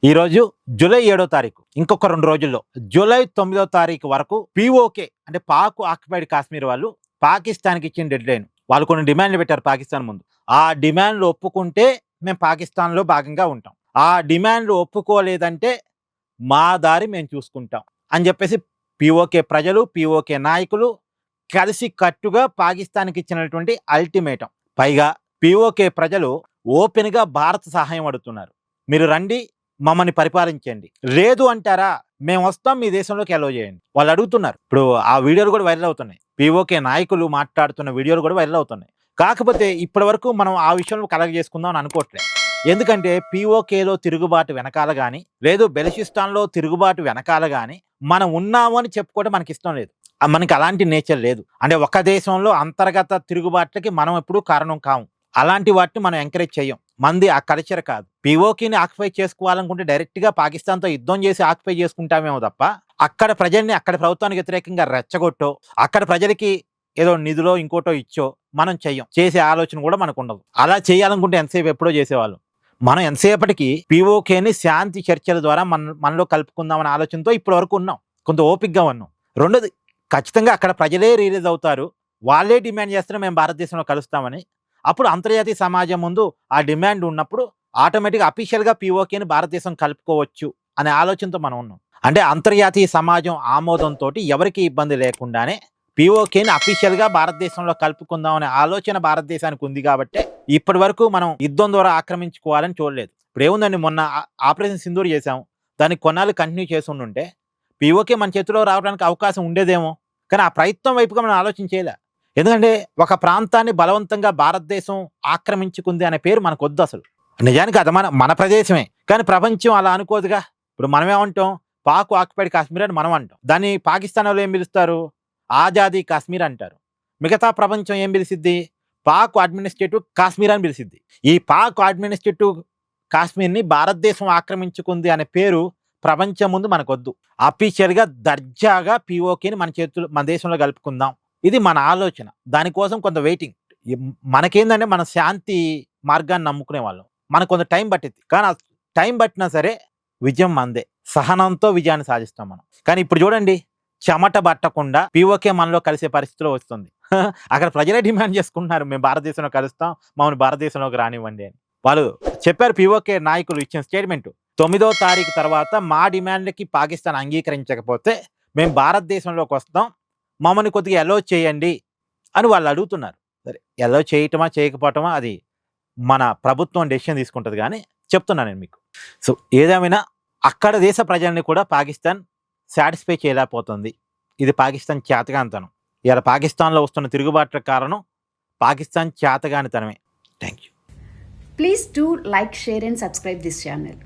ఈరోజు జూలై 7వ తారీఖు, ఇంకొక 2 రోజుల్లో జూలై 9వ తారీఖు వరకు పీఓకే అంటే పాక్ ఆక్యుపైడ్ కాశ్మీర్ వాళ్ళు పాకిస్తాన్కి ఇచ్చిన డెడ్ లైన్. వాళ్ళు కొన్ని డిమాండ్లు పెట్టారు పాకిస్తాన్ ముందు. ఆ డిమాండ్లు ఒప్పుకుంటే మేము పాకిస్తాన్లో భాగంగా ఉంటాం, ఆ డిమాండ్లు ఒప్పుకోలేదంటే మా దారి మేము చూసుకుంటాం అని చెప్పేసి పీఓకే ప్రజలు, పీఓకే నాయకులు కలిసి కట్టుగా పాకిస్తాన్కి ఇచ్చినటువంటి అల్టిమేటం. పైగా పీఓకే ప్రజలు ఓపెన్గా భారత్ సహాయం అడుగుతున్నారు. మీరు రండి, మమ్మల్ని పరిపాలించండి. లేదు అంటారా, మేము వస్తాం, మీ దేశంలోకి అలో చేయండి వాళ్ళు అడుగుతున్నారు. ఇప్పుడు ఆ వీడియోలు కూడా వైరల్ అవుతున్నాయి. పీఓకే నాయకులు మాట్లాడుతున్న వీడియోలు కూడా వైరల్ అవుతున్నాయి. కాకపోతే ఇప్పటి వరకు మనం ఆ విషయంలో కలెక్ట్ చేసుకుందాం అని అనుకోవట్లేదు. ఎందుకంటే పీఓకేలో తిరుగుబాటు వెనకాల కానీ, లేదు బెలూచిస్తాన్లో తిరుగుబాటు వెనకాల కానీ మనం ఉన్నాము అని చెప్పుకోవడం మనకి ఇష్టం లేదు. మనకి అలాంటి నేచర్ లేదు. అంటే ఒక దేశంలో అంతర్గత తిరుగుబాట్లకి మనం ఎప్పుడూ కారణం కాము. అలాంటి వాటిని మనం ఎంకరేజ్ చేయం. మంది ఆ కల్చర్ కాదు. పీఓకేని ఆక్యుపై చేసుకోవాలనుకుంటే డైరెక్ట్గా పాకిస్తాన్తో యుద్ధం చేసి ఆక్యుపై చేసుకుంటామేమో తప్ప అక్కడ ప్రజల్ని అక్కడ ప్రభుత్వానికి వ్యతిరేకంగా రెచ్చగొట్టో, అక్కడ ప్రజలకి ఏదో నిధులో ఇంకోటో ఇచ్చో మనం చెయ్యం. చేసే ఆలోచన కూడా మనకు ఉండదు. అలా చేయాలనుకుంటే ఎంతసేపు ఎప్పుడో చేసేవాళ్ళు. మనం ఎంతసేపటికి పీఓకేని శాంతి చర్చల ద్వారా మనలో కలుపుకుందామనే ఆలోచనతో ఇప్పటి వరకు ఉన్నాం, కొంత ఓపికగా ఉన్నాం. రెండోది, ఖచ్చితంగా అక్కడ ప్రజలే రిలీజ్ అవుతారు, వాళ్ళే డిమాండ్ చేస్తారు మేము భారతదేశంలో కలుస్తామని. అప్పుడు అంతర్జాతీయ సమాజం ముందు ఆ డిమాండ్ ఉన్నప్పుడు ఆటోమేటిక్గా అఫీషియల్గా పీఓకేని భారతదేశం కలుపుకోవచ్చు అనే ఆలోచనతో మనం ఉన్నాం. అంటే అంతర్జాతీయ సమాజం ఆమోదంతో ఎవరికి ఇబ్బంది లేకుండానే పీఓకేని అఫీషియల్గా భారతదేశంలో కలుపుకుందాం అనే ఆలోచన భారతదేశానికి ఉంది. కాబట్టి ఇప్పటి వరకు మనం యుద్ధం ద్వారా ఆక్రమించుకోవాలని చూడలేదు. ఇప్పుడు ఏముందండి, మొన్న ఆపరేషన్ సింధూర్ చేసాం, దాన్ని కొన్నాళ్ళు కంటిన్యూ చేసి ఉండుంటే పీఓకే మన చేతిలో రావడానికి అవకాశం ఉండేదేమో. కానీ ఆ ప్రయత్నం వైపుగా మనం ఆలోచించేలా. ఎందుకంటే ఒక ప్రాంతాన్ని బలవంతంగా భారతదేశం ఆక్రమించుకుంది అనే పేరు మనకు వద్దు అసలు. నిజానికి అది మన ప్రదేశమే, కానీ ప్రపంచం అలా అనుకోదుగా. ఇప్పుడు మనమేమంటాం, పాక్ ఆక్యుపైడ్ కాశ్మీర్ అని మనం అంటాం. దాన్ని పాకిస్తాన్ వాళ్ళు ఏం పిలుస్తారు, ఆజాదీ కాశ్మీర్ అంటారు. మిగతా ప్రపంచం ఏం పిలిసిద్ది, పాక్ అడ్మినిస్ట్రేటివ్ కాశ్మీర్ అని పిలిసిద్ది. ఈ పాక్ అడ్మినిస్ట్రేటివ్ కాశ్మీర్ని భారతదేశం ఆక్రమించుకుంది అనే పేరు ప్రపంచం ముందు మనకొద్దు. అఫీషియల్గా దర్జాగా పీఓకేని మన దేశంలో కలుపుకుందాం, ఇది మన ఆలోచన. దానికోసం కొంత వెయిటింగ్. మనకేందంటే మన శాంతి మార్గాన్ని నమ్ముకునే వాళ్ళం, మనకు కొంత టైం పట్టింది. కానీ ఆ టైం పట్టినా సరే విజయం మనదే. సహనంతో విజయాన్ని సాధిస్తాం మనం. కానీ ఇప్పుడు చూడండి, చెమట పట్టకుండా పీఓకే మనలో కలిసే పరిస్థితిలో వస్తుంది. అక్కడ ప్రజలే డిమాండ్ చేసుకుంటున్నారు, మేము భారతదేశంలో కలుస్తాం, మమ్మల్ని భారతదేశంలోకి రానివ్వండి అని. వాళ్ళు చెప్పారు, పీఓకే నాయకులు ఇచ్చిన స్టేట్మెంట్, 9వ తారీఖు తర్వాత మా డిమాండ్లకి పాకిస్తాన్ అంగీకరించకపోతే మేము భారతదేశంలోకి వస్తాం, మమ్మల్ని కొద్దిగా అలో చేయండి అని వాళ్ళు అడుగుతున్నారు. సరే, అలో చేయటమా చేయకపోవటమా అది మన ప్రభుత్వం డెసిషన్ తీసుకుంటుంది. కానీ చెప్తున్నాను నేను మీకు. సో ఏదేమైనా అక్కడ దేశ ప్రజల్ని కూడా పాకిస్తాన్ సాటిస్ఫై చేయలేకపోతుంది. ఇది పాకిస్తాన్ చేతగానితనం. ఇలా పాకిస్తాన్లో వస్తున్న తిరుగుబాట్ల కారణం పాకిస్తాన్ చేతగానితనమే. Thank you. Please do like, share and subscribe this channel.